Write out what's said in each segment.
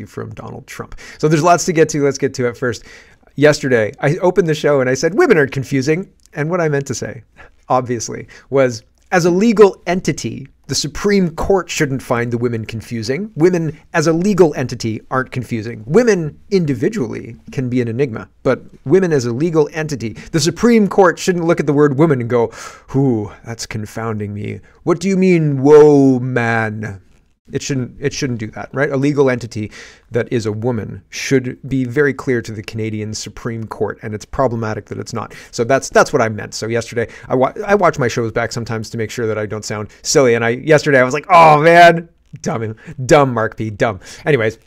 from Donald Trump. So there's lots to get to. Let's get to it first. Yesterday, I opened the show and I said, women aren't confusing. And what I meant to say, obviously, was as a legal entity, the Supreme Court shouldn't find the women confusing. Women as a legal entity aren't confusing. Women individually can be an enigma, but women as a legal entity, the Supreme Court shouldn't look at the word woman and go, "Ooh, that's confounding me. What do you mean, whoa, man?" It shouldn't do that, right? A legal entity that is a woman should be very clear to the Canadian Supreme Court, and it's problematic that it's not. So that's what I meant. So yesterday, I watch my shows back sometimes to make sure that I don't sound silly, and yesterday I was like, oh man, dumb Mark P, dumb. Anyways,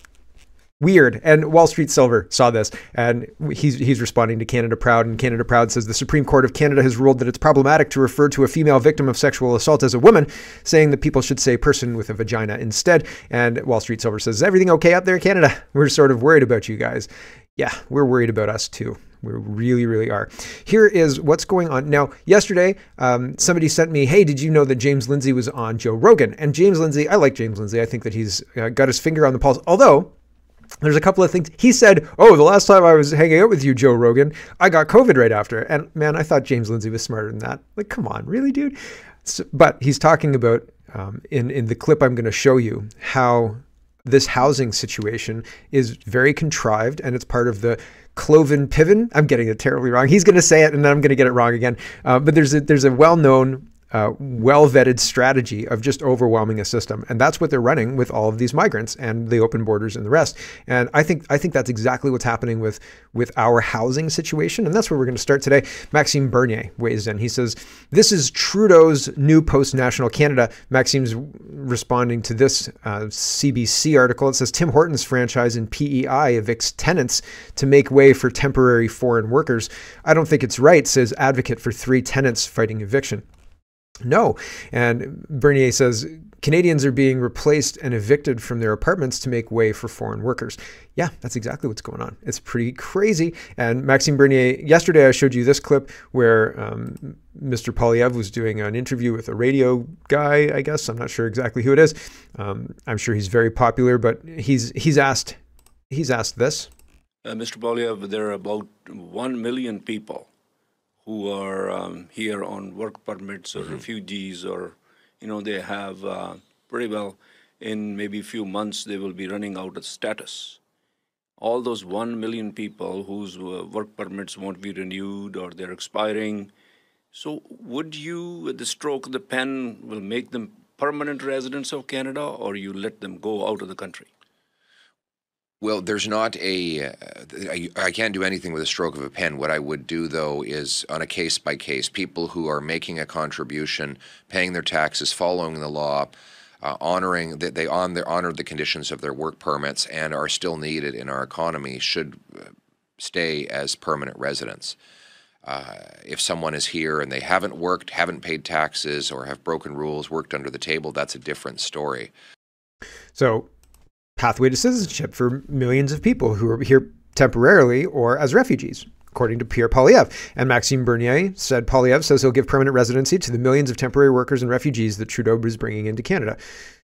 weird. And Wall Street Silver saw this, and he's responding to Canada Proud, and Canada Proud says the Supreme Court of Canada has ruled that it's problematic to refer to a female victim of sexual assault as a woman, saying that people should say person with a vagina instead. And Wall Street Silver says, is everything okay out there, Canada? We're sort of worried about you guys. Yeah, we're worried about us too. We really, really are. Here is what's going on. Now, yesterday, somebody sent me, hey, did you know that James Lindsay was on Joe Rogan? And James Lindsay, I like James Lindsay. I think that he's got his finger on the pulse. Although, there's a couple of things. He said, oh, the last time I was hanging out with you, Joe Rogan, I got COVID right after. And man, I thought James Lindsay was smarter than that. Like, come on, really, dude? So, but he's talking about, in the clip I'm going to show you, how this housing situation is very contrived, and it's part of the Cloven Piven. I'm getting it terribly wrong. He's going to say it, and then I'm going to get it wrong again. But there's a well-known, well-vetted strategy of just overwhelming a system. And that's what they're running with all of these migrants and the open borders and the rest. And I think that's exactly what's happening with our housing situation. And that's where we're going to start today. Maxime Bernier weighs in. He says, this is Trudeau's new post-national Canada. Maxime's responding to this CBC article. It says, Tim Hortons franchise in PEI evicts tenants to make way for temporary foreign workers. I don't think it's right, says advocate for 3 tenants fighting eviction. No. And Bernier says, Canadians are being replaced and evicted from their apartments to make way for foreign workers. Yeah, that's exactly what's going on. It's pretty crazy. And Maxime Bernier, yesterday I showed you this clip where Mr. Poilievre was doing an interview with a radio guy, I guess. I'm not sure exactly who it is. I'm sure he's very popular, but he's asked this. Mr. Poilievre, there are about 1 million people who are here on work permits or refugees, or, they have pretty well, in maybe a few months, they will be running out of status. All those 1 million people whose work permits won't be renewed or they're expiring. So would you, with the stroke of the pen, will make them permanent residents of Canada, or you let them go out of the country? Well, there's not I can't do anything with a stroke of a pen. What I would do, though, is on a case-by-case, people who are making a contribution, paying their taxes, following the law, honoring that they honor the conditions of their work permits and are still needed in our economy should stay as permanent residents. If someone is here and they haven't worked, haven't paid taxes, or have broken rules, worked under the table, that's a different story. So, pathway to citizenship for millions of people who are here temporarily or as refugees, according to Pierre Poilievre. And Maxime Bernier said Poilievre says he'll give permanent residency to the millions of temporary workers and refugees that Trudeau is bringing into Canada.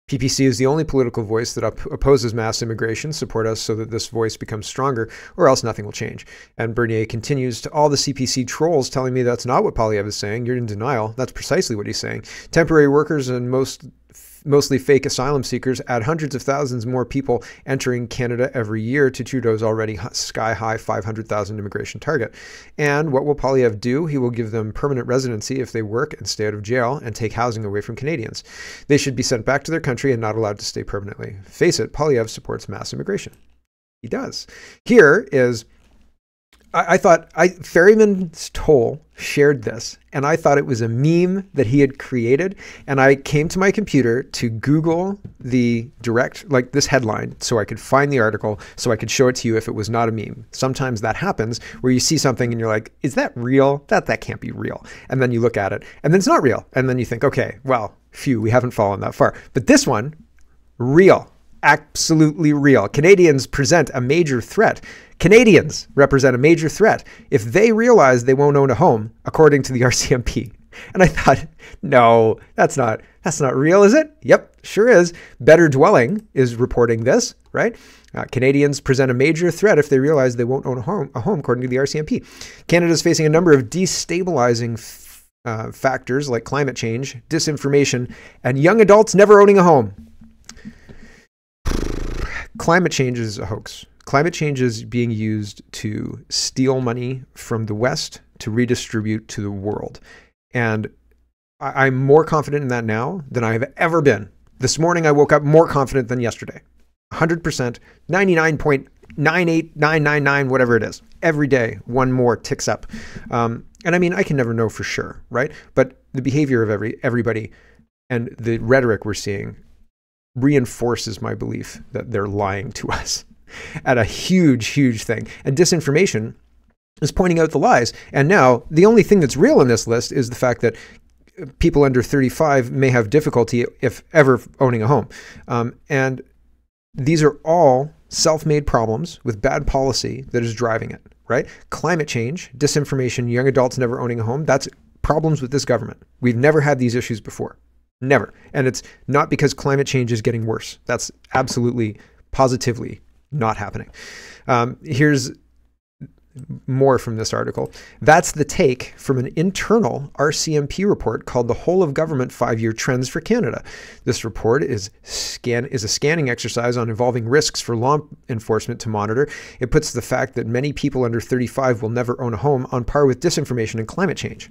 PPC is the only political voice that opposes mass immigration. Support us so that this voice becomes stronger, or else nothing will change. And Bernier continues to all the CPC trolls telling me that's not what Poilievre is saying. You're in denial. That's precisely what he's saying. Temporary workers and mostly fake asylum seekers add hundreds of thousands more people entering Canada every year to Trudeau's already sky-high 500,000 immigration target. And what will Poilievre do? He will give them permanent residency if they work and stay out of jail and take housing away from Canadians. They should be sent back to their country and not allowed to stay permanently. Face it, Poilievre supports mass immigration. He does. Here is... I thought Ferryman's Toll shared this, and I thought it was a meme that he had created. And I came to my computer to Google the direct, like this headline, so I could find the article, so I could show it to you if it was not a meme. Sometimes that happens where you see something and you're like, is that real? That can't be real. And then you look at it, and then it's not real. And then you think, okay, well, phew, we haven't fallen that far. But this one, real. Absolutely real. Canadians present a major threat. Canadians represent a major threat if they realize they won't own a home, according to the RCMP. And I thought, no, that's not That's not real, is it? Yep, sure is. Better Dwelling is reporting this, right? Canadians present a major threat if they realize they won't own a home, according to the RCMP. Canada is facing a number of destabilizing factors like climate change, disinformation, and young adults never owning a home. Climate change is a hoax. Climate change is being used to steal money from the West to redistribute to the world. And I'm more confident in that now than I have ever been. This morning, I woke up more confident than yesterday. 100%, 99.98999, whatever it is. Every day, one more ticks up. And I mean, I can never know for sure, right? But the behavior of everybody and the rhetoric we're seeing reinforces my belief that they're lying to us at a huge, huge thing. And disinformation is pointing out the lies. And now the only thing that's real in this list is the fact that people under 35 may have difficulty, if ever, owning a home. And these are all self-made problems with bad policy that is driving it, right? Climate change, disinformation, young adults never owning a home, that's problems with this government. We've never had these issues before. Never. And it's not because climate change is getting worse. That's absolutely, positively not happening. Here's more from this article. That's the take from an internal RCMP report called The Whole of Government 5-Year Trends for Canada. This report is a scanning exercise on involving risks for law enforcement to monitor. It puts the fact that many people under 35 will never own a home on par with disinformation and climate change.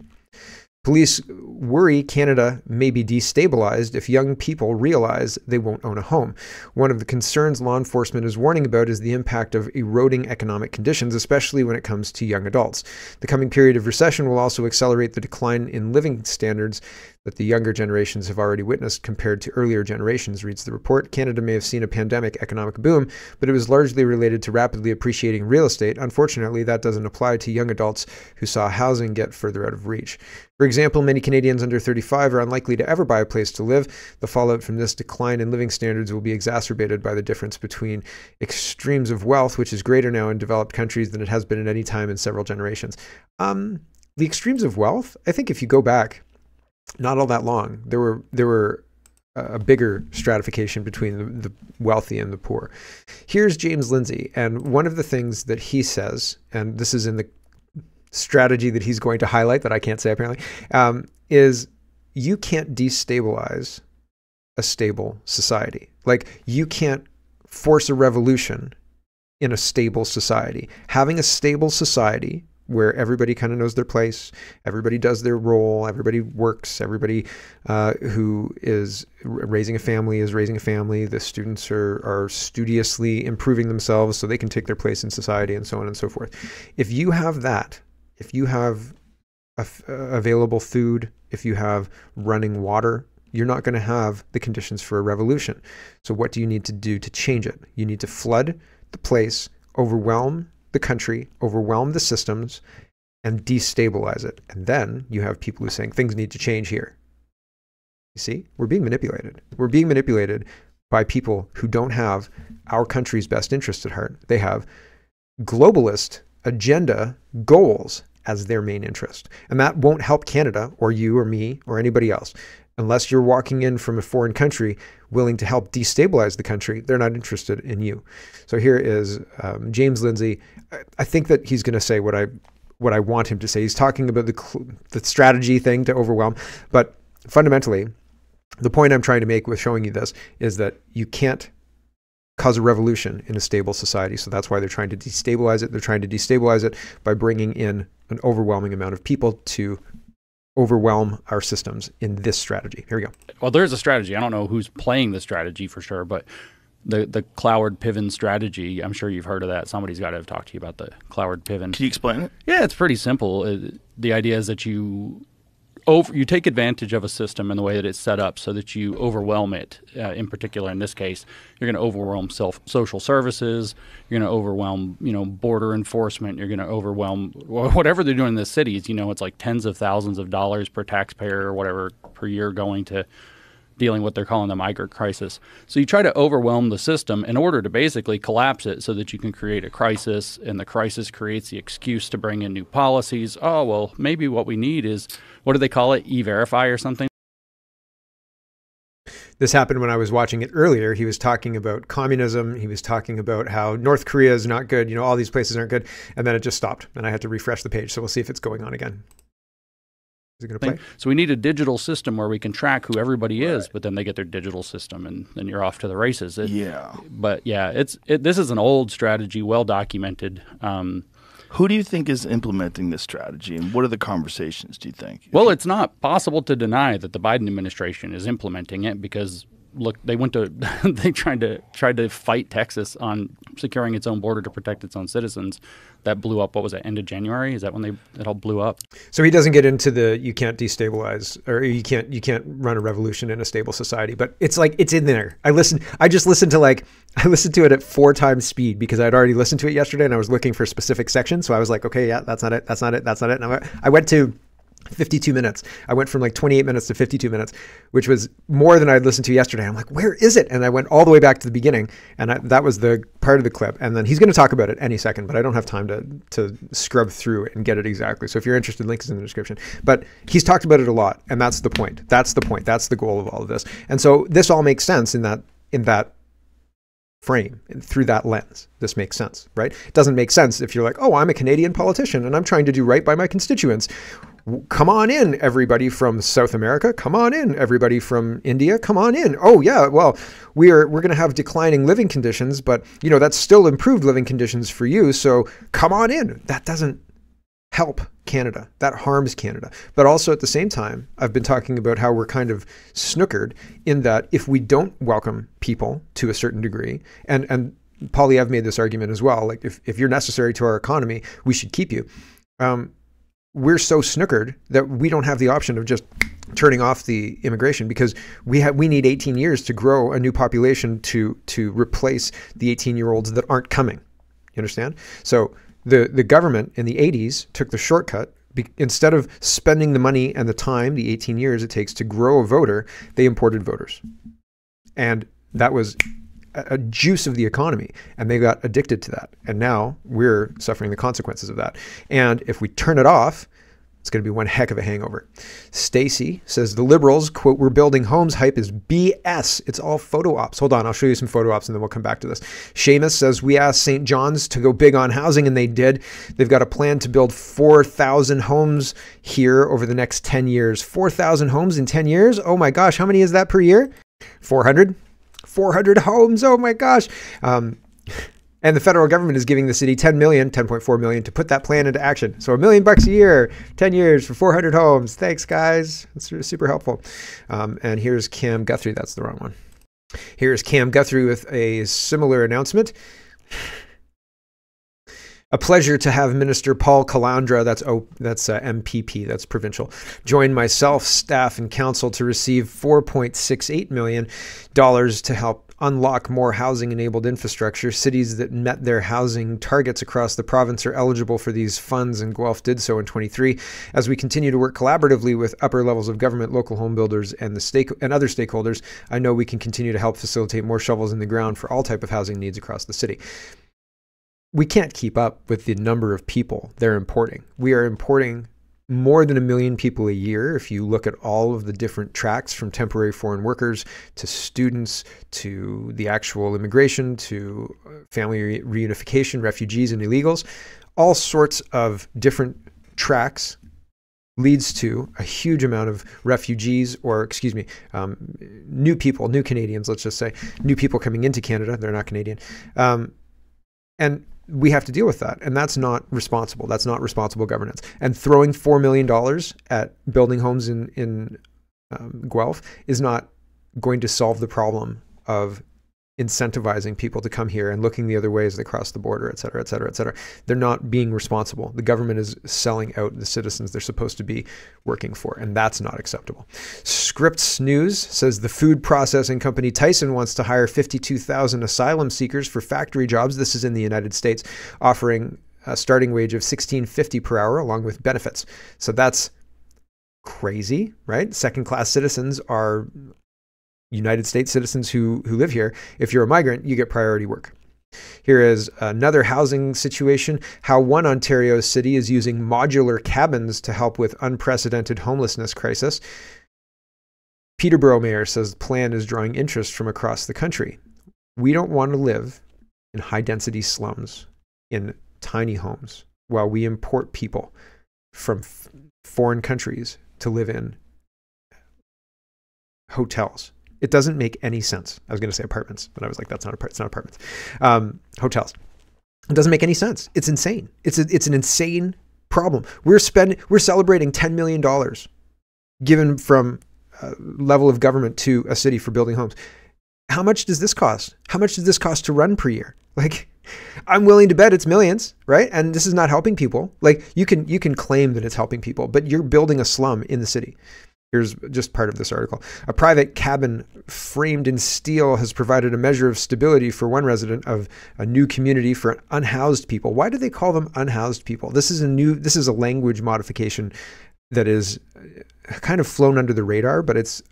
Police worry Canada may be destabilized if young people realize they won't own a home. One of the concerns law enforcement is warning about is the impact of eroding economic conditions, especially when it comes to young adults. The coming period of recession will also accelerate the decline in living standards that the younger generations have already witnessed compared to earlier generations, reads the report. Canada may have seen a pandemic economic boom, but it was largely related to rapidly appreciating real estate. Unfortunately, that doesn't apply to young adults who saw housing get further out of reach. For example, many Canadians under 35 are unlikely to ever buy a place to live. The fallout from this decline in living standards will be exacerbated by the difference between extremes of wealth, which is greater now in developed countries than it has been at any time in several generations. The extremes of wealth, I think if you go back not all that long, there were a bigger stratification between the wealthy and the poor. Here's James Lindsay, and one of the things that he says, and this is in the strategy that he's going to highlight that I can't say apparently, is you can't destabilize a stable society. Like, you can't force a revolution in a stable society. Having a stable society where everybody kind of knows their place, everybody does their role, everybody works, everybody who is raising a family is raising a family, the students are studiously improving themselves so they can take their place in society, and so on and so forth. If you have that, if you have available food, if you have running water, you're not going to have the conditions for a revolution. So what do you need to do to change it? You need to flood the place, overwhelm the country, overwhelm the systems, and destabilize it. And then you have people who are saying things need to change here. You see, we're being manipulated. We're being manipulated by people who don't have our country's best interest at heart. They have globalist agenda goals as their main interest. And that won't help Canada or you or me or anybody else. Unless you're walking in from a foreign country willing to help destabilize the country, they're not interested in you. So here is James Lindsay. I think that he's going to say what I want him to say. He's talking about the strategy thing to overwhelm. But fundamentally, the point I'm trying to make with showing you this is that you can't cause a revolution in a stable society. So that's why they're trying to destabilize it. They're trying to destabilize it by bringing in an overwhelming amount of people to overwhelm our systems in this strategy. Here we go. Well, there's a strategy. I don't know who's playing the strategy for sure, but the Cloward Piven strategy, I'm sure you've heard of that. Somebody's got to have talked to you about the Cloward Piven. Can you explain it? Yeah, it's pretty simple. The idea is that you take advantage of a system in the way that it's set up so that you overwhelm it. In particular, in this case, you're going to overwhelm social services. You're going to overwhelm, border enforcement. You're going to overwhelm whatever they're doing in the cities. It's like tens of thousands of dollars per taxpayer or whatever per year going to dealing with what they're calling the migrant crisis. So you try to overwhelm the system in order to basically collapse it so that you can create a crisis, and the crisis creates the excuse to bring in new policies. Oh, well, maybe what we need is, what do they call it, E-Verify or something? This happened when I was watching it earlier. He was talking about communism. He was talking about how North Korea is not good. You know, all these places aren't good. And then it just stopped and I had to refresh the page. So we'll see if it's going on again. Is it going to play? So we need a digital system where we can track who everybody is, but then they get their digital system and then you're off to the races. But yeah, this is an old strategy, well documented. Who do you think is implementing this strategy, and what are the conversations, do you think? Well, it's not possible to deny that the Biden administration is implementing it because, look, they tried to fight Texas on securing its own border to protect its own citizens. That blew up. What was it? End of January? Is that when it all blew up? So he doesn't get into the you can't destabilize or you can't run a revolution in a stable society. But it's like it's in there. I listened to it at 4 times speed because I'd already listened to it yesterday and I was looking for specific sections. So I was like, okay, yeah, that's not it. That's not it. That's not it. And I went to 52 minutes. I went from like 28 minutes to 52 minutes, which was more than I'd listened to yesterday. I'm like, where is it? And I went all the way back to the beginning, and that was the part of the clip. And then he's going to talk about it any second, but I don't have time to scrub through it and get it exactly. So if you're interested, link is in the description. But he's talked about it a lot, and that's the point. That's the point. That's the goal of all of this. And so this all makes sense in that frame, through that lens. This makes sense, right? It doesn't make sense if you're like, oh, I'm a Canadian politician and I'm trying to do right by my constituents. Come on in, everybody from South America. Come on in, everybody from India. Come on in. Oh yeah, well, we're going to have declining living conditions, but you know that's still improved living conditions for you. So come on in. That doesn't help Canada. That harms Canada. But also at the same time, I've been talking about how we're kind of snookered in that if we don't welcome people to a certain degree, and Polyev made this argument as well, like if you're necessary to our economy, we should keep you. We're so snookered that we don't have the option of just turning off the immigration because we need 18 years to grow a new population to replace the 18-year-olds that aren't coming. You understand? So the government in the 80s took the shortcut. Instead of spending the money and the time, the 18 years it takes to grow a voter, they imported voters. And that was a juice of the economy, and they got addicted to that. And now we're suffering the consequences of that. And if we turn it off, it's going to be one heck of a hangover. Stacy says the Liberals, quote, "we're building homes" hype is BS. It's all photo ops. Hold on, I'll show you some photo ops and then we'll come back to this. Seamus says we asked St. John's to go big on housing and they did. They've got a plan to build 4,000 homes here over the next 10 years. 4,000 homes in 10 years? Oh my gosh, how many is that per year? 400? 400 homes. Oh my gosh. And the federal government is giving the city 10.4 million to put that plan into action. So $1 million a year, 10 years for 400 homes. Thanks guys. That's super helpful. And here's Cam Guthrie. That's the wrong one. Here's Cam Guthrie with a similar announcement. A pleasure to have Minister Paul Calandra, that's MPP, that's provincial, join myself, staff, and council to receive $4.68 million to help unlock more housing-enabled infrastructure. Cities that met their housing targets across the province are eligible for these funds, and Guelph did so in 23. As we continue to work collaboratively with upper levels of government, local home builders, and other stakeholders, I know we can continue to help facilitate more shovels in the ground for all type of housing needs across the city. We can't keep up with the number of people they're importing. We are importing more than 1 million people a year. If you look at all of the different tracks, from temporary foreign workers to students to the actual immigration to family reunification, refugees and illegals, all sorts of different tracks leads to a huge amount of refugees, or new people, new Canadians, let's just say, new people coming into Canada. They're not Canadian. And we have to deal with that. And that's not responsible. That's not responsible governance. And throwing $4 million at building homes in Guelph is not going to solve the problem of incentivizing people to come here and looking the other way as they cross the border, et cetera, et cetera, et cetera. They're not being responsible. The government is selling out the citizens they're supposed to be working for, and that's not acceptable. Scripps News says the food processing company Tyson wants to hire 52,000 asylum seekers for factory jobs. This is in the United States, offering a starting wage of $16.50 per hour along with benefits. So that's crazy, right? Second-class citizens are United States citizens who live here. If you're a migrant, you get priority work. Here is another housing situation, how one Ontario city is using modular cabins to help with unprecedented homelessness crisis. Peterborough mayor says the plan is drawing interest from across the country. We don't want to live in high-density slums in tiny homes while we import people from foreign countries to live in hotels. It doesn't make any sense. I was going to say apartments, but I was like, it's not apartments. Hotels. It doesn't make any sense. It's insane. It's an insane problem. We're celebrating $10 million given from a level of government to a city for building homes. How much does this cost? How much does this cost to run per year? Like, I'm willing to bet it's millions, right? And this is not helping people. Like, you can claim that it's helping people, but you're building a slum in the city. Here's just part of this article. A private cabin framed in steel has provided a measure of stability for one resident of a new community for unhoused people. Why do they call them unhoused people? This is a language modification that is kind of flown under the radar, but it's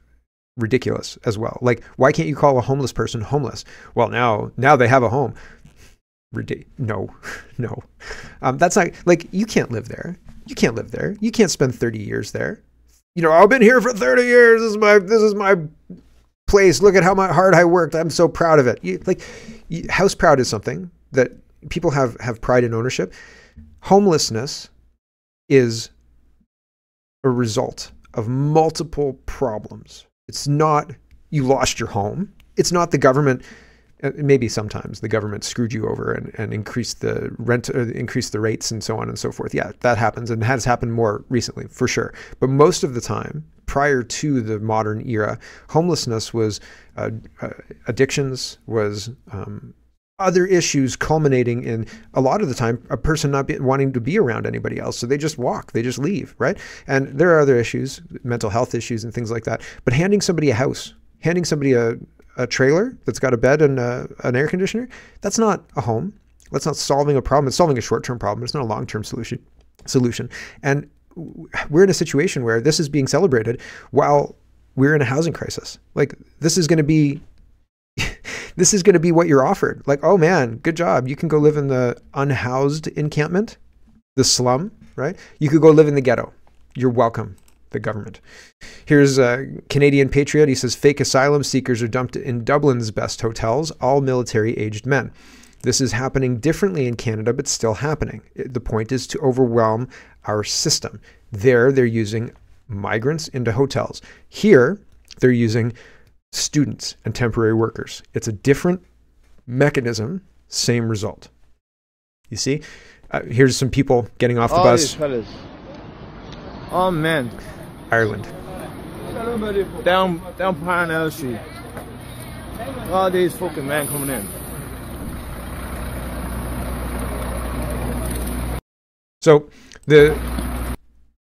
ridiculous as well. Like, why can't you call a homeless person homeless? Well, now they have a home. No. That's not, like, you can't live there. You can't live there. You can't spend 30 years there. You know, I've been here for 30 years. This is my place. Look at how hard I worked. I'm so proud of it. House proud is something that people have pride in ownership. Homelessness is a result of multiple problems. It's not you lost your home. It's not the government. Maybe sometimes the government screwed you over and increased the rent, increased the rates and so on and so forth. Yeah, that happens and has happened more recently for sure. But most of the time, prior to the modern era, homelessness was addictions, was other issues culminating in, a lot of the time, a person not wanting to be around anybody else. So they just walk, they just leave, right? And there are other issues, mental health issues and things like that. But handing somebody a house, handing somebody a trailer that's got a bed and an air conditioner, that's not a home. That's not solving a problem. It's solving a short-term problem. It's not a long-term solution. And we're in a situation where this is being celebrated while we're in a housing crisis. Like, this is going to be what you're offered. Like, oh man, good job. You can go live in the unhoused encampment, the slum, right? You could go live in the ghetto. You're welcome, the government. Here's a Canadian Patriot. He says, fake asylum seekers are dumped in Dublin's best hotels, all military-aged men. This is happening differently in Canada, but still happening. The point is to overwhelm our system. There, they're using migrants into hotels. Here, they're using students and temporary workers. It's a different mechanism, same result. You see? Here's some people getting off the bus. Oh, man. Ireland. Down Pioneer Street. All these fucking men coming in. So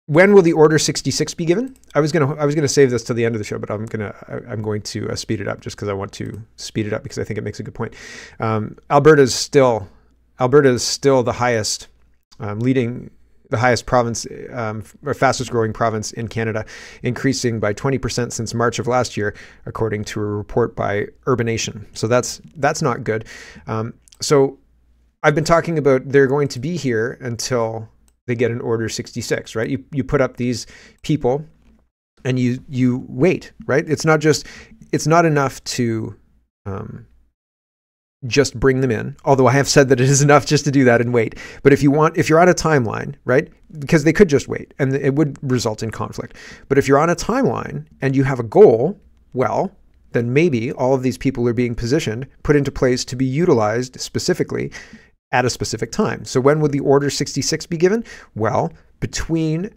when will the Order 66 be given? I was gonna save this till the end of the show, but I'm going to speed it up just because I want to speed it up because I think it makes a good point. Alberta is still the highest the highest province, or fastest growing province in Canada, increasing by 20% since March of last year, according to a report by Urbanation. So that's not good. So I've been talking about they're going to be here until they get an Order 66, right? You put up these people and you wait, right? It's not enough to just bring them in, although I have said that it is enough just to do that and wait. But if you're on a timeline, right? Because they could just wait and it would result in conflict. But if you're on a timeline and you have a goal, well, then maybe all of these people are being positioned, put into place to be utilized specifically at a specific time. So when would the Order 66 be given? Well,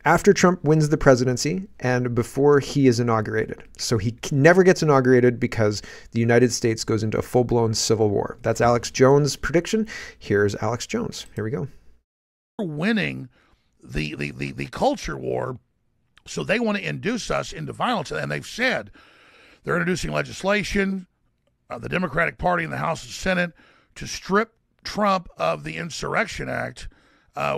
after Trump wins the presidency and before he is inaugurated. So he never gets inaugurated because the United States goes into a full-blown civil war. That's Alex Jones' prediction. Here's Alex Jones. Here we go. Winning the culture war, so they want to induce us into violence. And they've said they're introducing legislation, the Democratic Party in the House and Senate, to strip Trump of the Insurrection Act,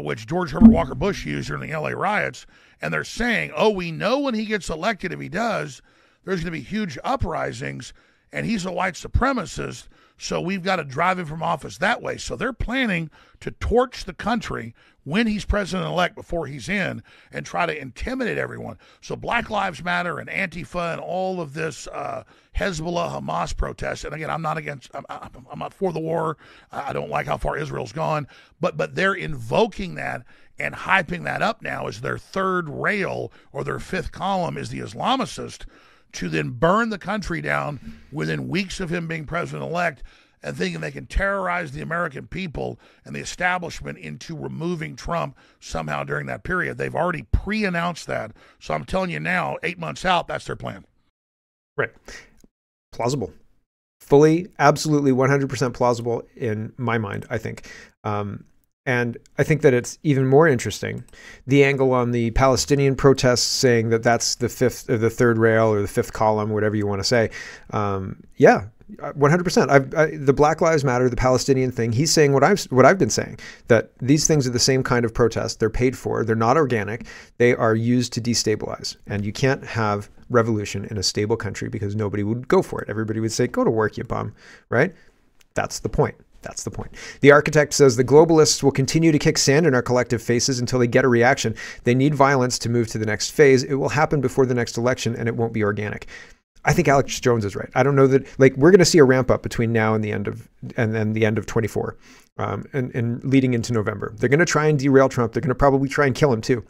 which George Herbert Walker Bush used during the LA riots. And they're saying, we know when he gets elected, if he does, there's going to be huge uprisings, and he's a white supremacist. So we've got to drive him from office that way. So they're planning to torch the country when he's president-elect before he's in and try to intimidate everyone. So Black Lives Matter and Antifa and all of this Hezbollah, Hamas protests. And again, I'm not for the war. I don't like how far Israel's gone. But they're invoking that and hyping that up now as their third rail or their fifth column is the Islamicist, to then burn the country down within weeks of him being president-elect, and thinking they can terrorize the American people and the establishment into removing Trump somehow during that period. They've already pre-announced that. So I'm telling you now, 8 months out, that's their plan. Right. Plausible. Fully, absolutely 100% plausible in my mind, I think. And I think that it's even more interesting, the angle on the Palestinian protests saying that that's the fifth or the third rail or the fifth column, whatever you want to say. Yeah, 100%. The Black Lives Matter, the Palestinian thing, he's saying what I've been saying, that these things are the same kind of protest. They're paid for. They're not organic. They are used to destabilize. And you can't have revolution in a stable country because nobody would go for it. Everybody would say, go to work, you bum, right? That's the point. That's the point. The architect says the globalists will continue to kick sand in our collective faces until they get a reaction. They need violence to move to the next phase. It will happen before the next election, and it won't be organic. I think Alex Jones is right. I don't know that, like, we're going to see a ramp up between now and the end of 24, and leading into November. They're going to try and derail Trump. They're going to probably try and kill him too.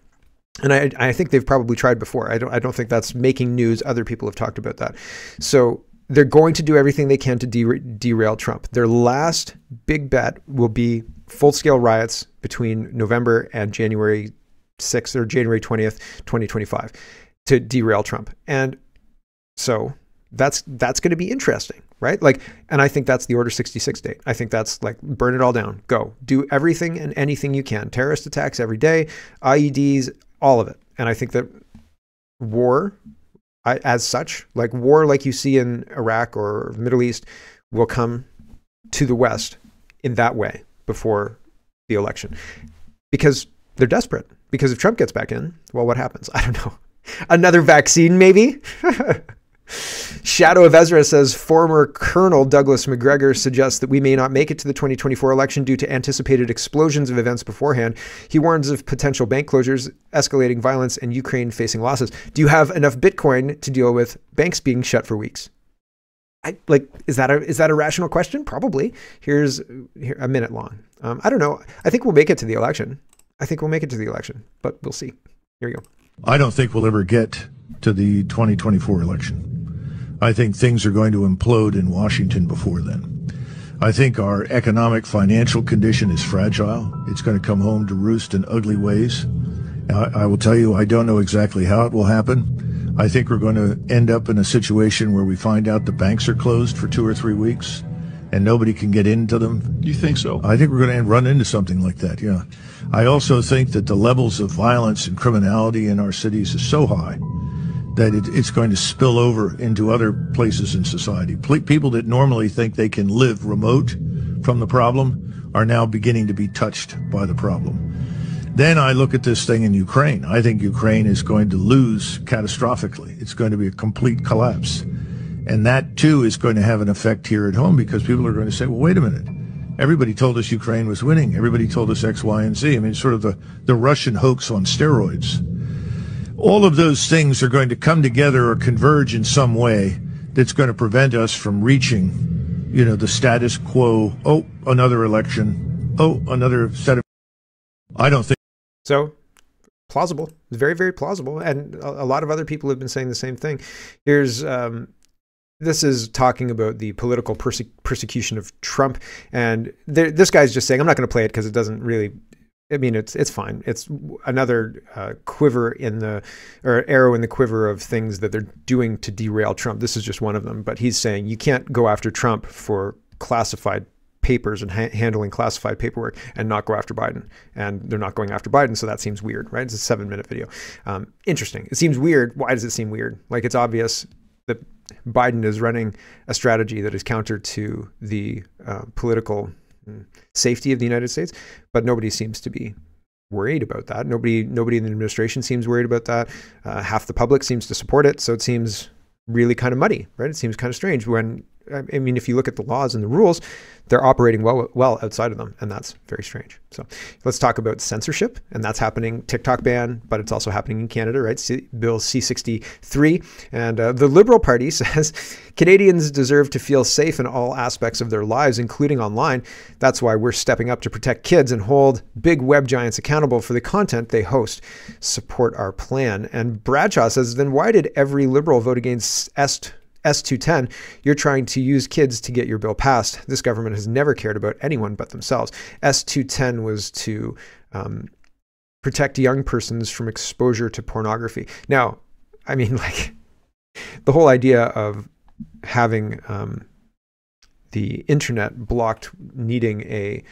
And I think they've probably tried before. I don't think that's making news. Other people have talked about that. So they're going to do everything they can to derail Trump. Their last big bet will be full-scale riots between November and January 6th or January 20th, 2025 to derail Trump. And so that's going to be interesting, right? Like, and I think that's the Order 66 date. I think that's like, burn it all down, go. Do everything and anything you can. Terrorist attacks every day, IEDs, all of it. And I think that war, as such, like war like you see in Iraq or Middle East, will come to the West in that way before the election. Because they're desperate. Because if Trump gets back in, well, what happens? I don't know. Another vaccine, maybe? Shadow of Ezra says former Colonel Douglas McGregor suggests that we may not make it to the 2024 election due to anticipated explosions of events beforehand. He warns of potential bank closures, escalating violence, and Ukraine facing losses. Do you have enough Bitcoin to deal with banks being shut for weeks? Is that a rational question? Probably. Here's a minute long. I don't know. I think we'll make it to the election. But we'll see. Here you go. I don't think we'll ever get to the 2024 election. I think things are going to implode in Washington before then. I think our economic financial condition is fragile. It's going to come home to roost in ugly ways. I will tell you, I don't know exactly how it will happen. I think we're going to end up in a situation where we find out the banks are closed for 2 or 3 weeks and nobody can get into them. You think so? I think we're going to run into something like that, yeah. I also think that the levels of violence and criminality in our cities is so high that it's going to spill over into other places in society. People that normally think they can live remote from the problem are now beginning to be touched by the problem. Then I look at this thing in Ukraine. I think Ukraine is going to lose catastrophically. It's going to be a complete collapse. And that, too, is going to have an effect here at home because people are going to say, well, wait a minute. Everybody told us Ukraine was winning. Everybody told us X, Y, and Z. I mean, it's sort of the Russian hoax on steroids. All of those things are going to come together or converge in some way that's going to prevent us from reaching, the status quo. Oh, another election. Oh, another set of... I don't think... So, plausible. It's very, very plausible. And a lot of other people have been saying the same thing. Here's... This is talking about the political persecution of Trump. And this guy's just saying, I'm not going to play it because it doesn't really... I mean, it's fine. It's another arrow in the quiver of things that they're doing to derail Trump. This is just one of them. But he's saying you can't go after Trump for classified papers and handling classified paperwork and not go after Biden. And they're not going after Biden, so that seems weird, right? It's a 7-minute video. Interesting. It seems weird. Why does it seem weird? Like, it's obvious that Biden is running a strategy that is counter to the political safety of the United States, but nobody seems to be worried about that. Nobody in the administration seems worried about that. Half the public seems to support it, so it seems really kind of muddy, right? It seems kind of strange when I mean, if you look at the laws and the rules, they're operating well outside of them, and that's very strange. So let's talk about censorship, and that's happening. TikTok ban, but it's also happening in Canada, right? Bill C-63, and the Liberal Party says Canadians deserve to feel safe in all aspects of their lives, including online. That's why we're stepping up to protect kids and hold big web giants accountable for the content they host. Support our plan. And Bradshaw says, then why did every Liberal vote against S210? You're trying to use kids to get your bill passed. This government has never cared about anyone but themselves. S210 was to protect young persons from exposure to pornography. Now, I mean, like, the whole idea of having the internet blocked, needing a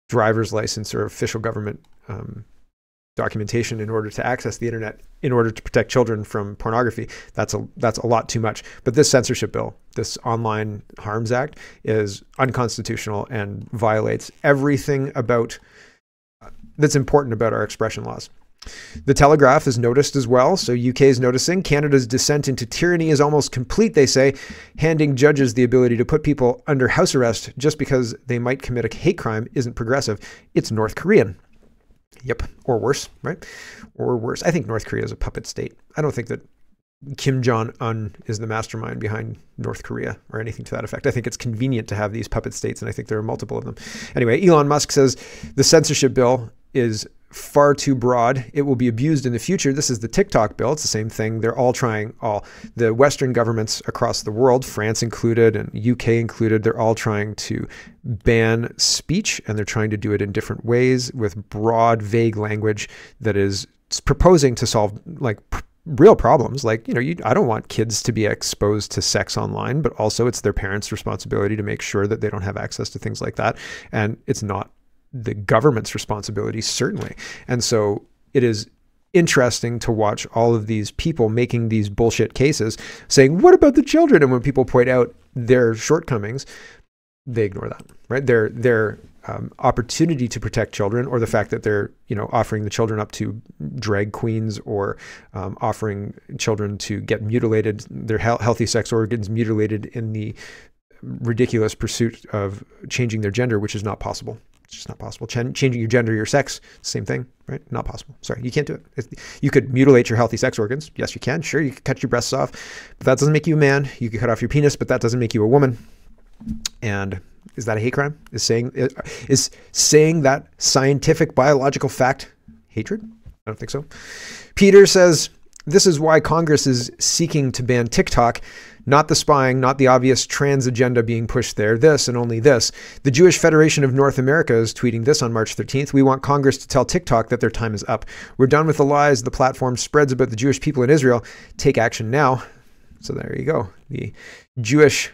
driver's license or official government documentation in order to access the internet in order to protect children from pornography, that's a lot too much. But this censorship bill, this Online Harms Act, is unconstitutional and violates everything about that's important about our expression laws. The Telegraph is noticed as well, so UK is noticing. Canada's descent into tyranny is almost complete, they say, handing judges the ability to put people under house arrest just because they might commit a hate crime isn't progressive. It's North Korean. Yep, or worse, right? Or worse. I think North Korea is a puppet state. I don't think that Kim Jong-un is the mastermind behind North Korea or anything to that effect. I think it's convenient to have these puppet states, and I think there are multiple of them. Anyway, Elon Musk says the censorship bill is far too broad. It will be abused in the future. This is the TikTok bill. It's the same thing. They're all trying, the Western governments across the world, France included and UK included, they're all trying to ban speech, and they're trying to do it in different ways with broad, vague language that is proposing to solve like real problems. Like, I don't want kids to be exposed to sex online, but also it's their parents' responsibility to make sure that they don't have access to things like that. And it's not the government's responsibility, certainly. And so it is interesting to watch all of these people making these bullshit cases saying, what about the children? And when people point out their shortcomings, they ignore that, right? Their opportunity to protect children, or the fact that they're, offering the children up to drag queens, or offering children to get mutilated, their healthy sex organs mutilated in the ridiculous pursuit of changing their gender, which is not possible. It's just not possible. Changing your gender, your sex, same thing, right? Not possible. Sorry, you can't do it. You could mutilate your healthy sex organs. Yes, you can. Sure, you could cut your breasts off, but that doesn't make you a man. You could cut off your penis, but that doesn't make you a woman. And is that a hate crime? Is saying that scientific biological fact hatred? I don't think so. Peter says, this is why Congress is seeking to ban TikTok. Not the spying, not the obvious trans agenda being pushed there, this and only this. The Jewish Federation of North America is tweeting this on March 13th. We want Congress to tell TikTok that their time is up. We're done with the lies the platform spreads about the Jewish people in Israel. Take action now. So there you go. The Jewish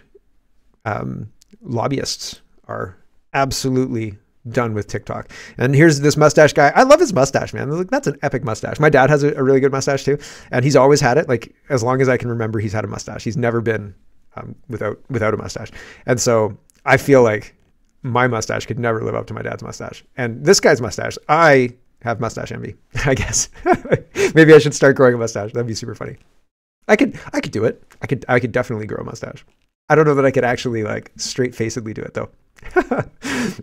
lobbyists are absolutely done with TikTok. And here's this mustache guy. I love his mustache, man. That's an epic mustache. My dad has a really good mustache too, and he's always had it. Like, as long as I can remember, he's had a mustache. He's never been without a mustache. And so I feel like my mustache could never live up to my dad's mustache. And this guy's mustache, I have mustache envy, I guess. Maybe I should start growing a mustache. That'd be super funny. I could do it. I could definitely grow a mustache. I don't know that I could actually like straight-facedly do it though.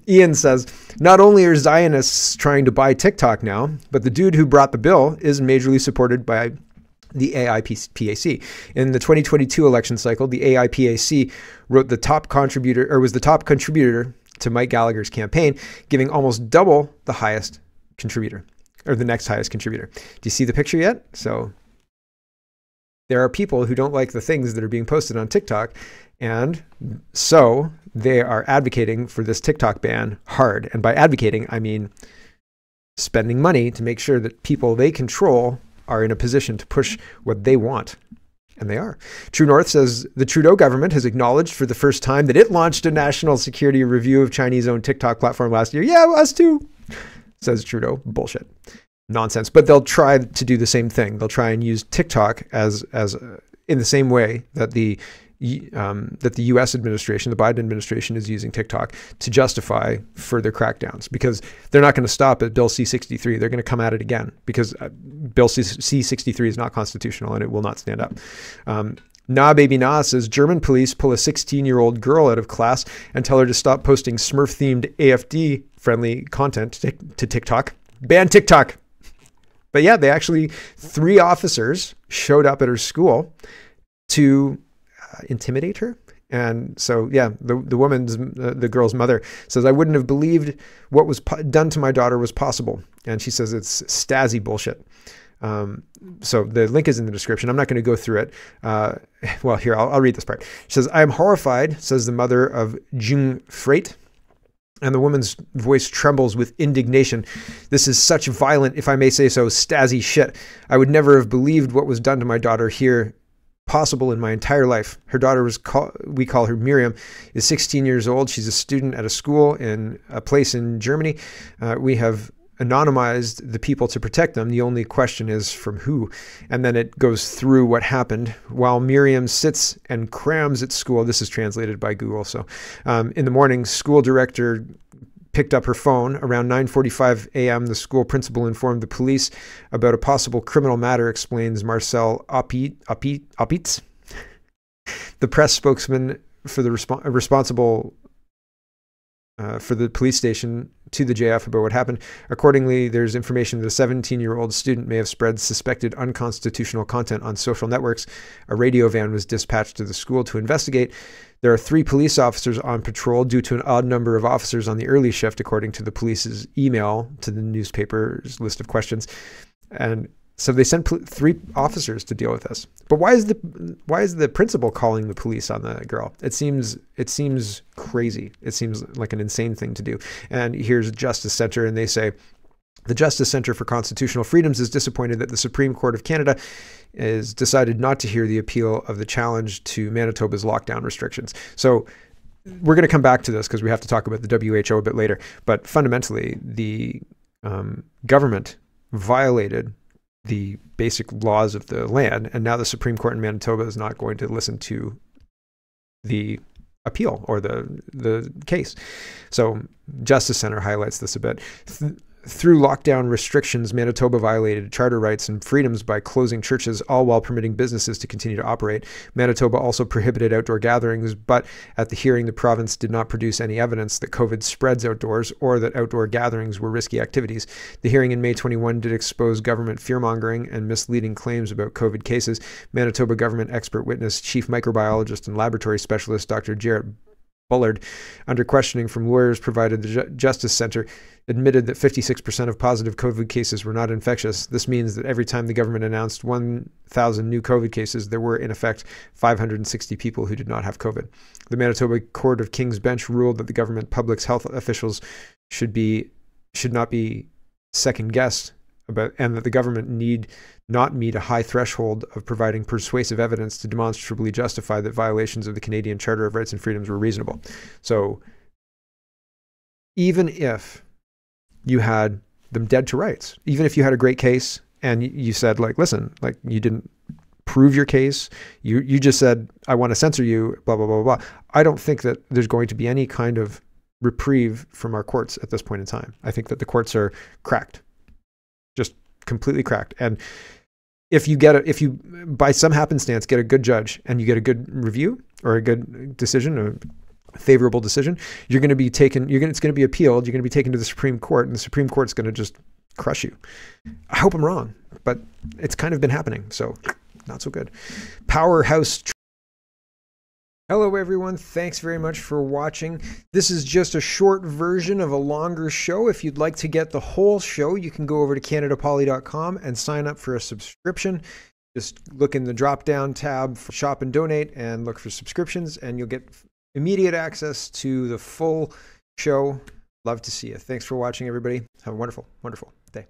Ian says, not only are Zionists trying to buy TikTok now, but the dude who brought the bill is majorly supported by the AIPAC. In the 2022 election cycle, the AIPAC was the top contributor to Mike Gallagher's campaign, giving almost double the highest contributor, or the next highest contributor. Do you see the picture yet? So there are people who don't like the things that are being posted on TikTok, and so they are advocating for this TikTok ban hard. And by advocating, I mean spending money to make sure that people they control are in a position to push what they want. And they are. True North says the Trudeau government has acknowledged for the first time that it launched a national security review of Chinese-owned TikTok platform last year. Yeah, us too, says Trudeau. Bullshit. Nonsense. But they'll try to do the same thing. They'll try and use TikTok as in the same way that the U.S. administration, the Biden administration, is using TikTok to justify further crackdowns, because they're not going to stop at Bill C-63. They're going to come at it again, because Bill C-63 is not constitutional and it will not stand up. Nah Baby Nah says German police pull a 16-year-old girl out of class and tell her to stop posting Smurf-themed AFD-friendly content to TikTok. Ban TikTok. But yeah, they actually, 3 officers showed up at her school to intimidate her. And so, yeah, the girl's mother says, I wouldn't have believed what was done to my daughter was possible. And she says it's Stasi bullshit. So the link is in the description. I'm not going to go through it. Well, here, I'll read this part. She says, I am horrified, says the mother of Jung Freight. And the woman's voice trembles with indignation. This is such violent, if I may say so, Stasi shit. I would never have believed what was done to my daughter here possible in my entire life. Her daughter we call her Miriam, is 16 years old. She's a student at a school in a place in Germany. We have anonymized the people to protect them. The only question is from who? And then it goes through what happened. While Miriam sits and crams at school, this is translated by Google. So in the morning, school director picked up her phone. Around 9:45 a.m., the school principal informed the police about a possible criminal matter, explains Marcel Opitz, the press spokesman for the responsible for the police station, to the JF about what happened. Accordingly, there's information that a 17-year-old student may have spread suspected unconstitutional content on social networks. A radio van was dispatched to the school to investigate. There are 3 police officers on patrol due to an odd number of officers on the early shift, according to the police's email to the newspaper's list of questions. And so they sent 3 officers to deal with this. But why is the principal calling the police on the girl? It seems crazy. It seems like an insane thing to do. And here's Justice Center, and they say, the Justice Center for Constitutional Freedoms is disappointed that the Supreme Court of Canada has decided not to hear the appeal of the challenge to Manitoba's lockdown restrictions. So we're going to come back to this because we have to talk about the WHO a bit later. But fundamentally, the government violated the basic laws of the land, and now the Supreme Court in Manitoba is not going to listen to the appeal or the case. So Justice Center highlights this a bit. Through lockdown restrictions, Manitoba violated charter rights and freedoms by closing churches, all while permitting businesses to continue to operate. Manitoba also prohibited outdoor gatherings, but at the hearing, the province did not produce any evidence that COVID spreads outdoors or that outdoor gatherings were risky activities. The hearing in May 21 did expose government fear-mongering and misleading claims about COVID cases. Manitoba government expert witness, chief microbiologist and laboratory specialist Dr. Jarrett Bullard, under questioning from lawyers provided the Justice Center, admitted that 56% of positive COVID cases were not infectious. This means that every time the government announced 1,000 new COVID cases, there were, in effect, 560 people who did not have COVID. The Manitoba Court of King's Bench ruled that the government public health officials should not be second-guessed, and that the government need not meet a high threshold of providing persuasive evidence to demonstrably justify that violations of the Canadian Charter of Rights and Freedoms were reasonable. So even if you had them dead to rights, even if you had a great case and you said, like, listen, like, you didn't prove your case, you just said, I want to censor you, blah, blah, blah, blah. I don't think that there's going to be any kind of reprieve from our courts at this point in time. I think that the courts are cracked, just completely cracked. And if you by some happenstance get a good judge and you get a good review or a good decision, a favorable decision, it's going to be appealed. You're going to be taken to the Supreme Court, and the Supreme Court's going to just crush you. I hope I'm wrong, but it's kind of been happening. So not so good. Powerhouse. Hello, everyone. Thanks very much for watching. This is just a short version of a longer show. If you'd like to get the whole show, you can go over to CanadaPoly.com and sign up for a subscription. Just look in the drop-down tab for Shop and Donate and look for subscriptions, and you'll get immediate access to the full show. Love to see you. Thanks for watching, everybody. Have a wonderful, wonderful day.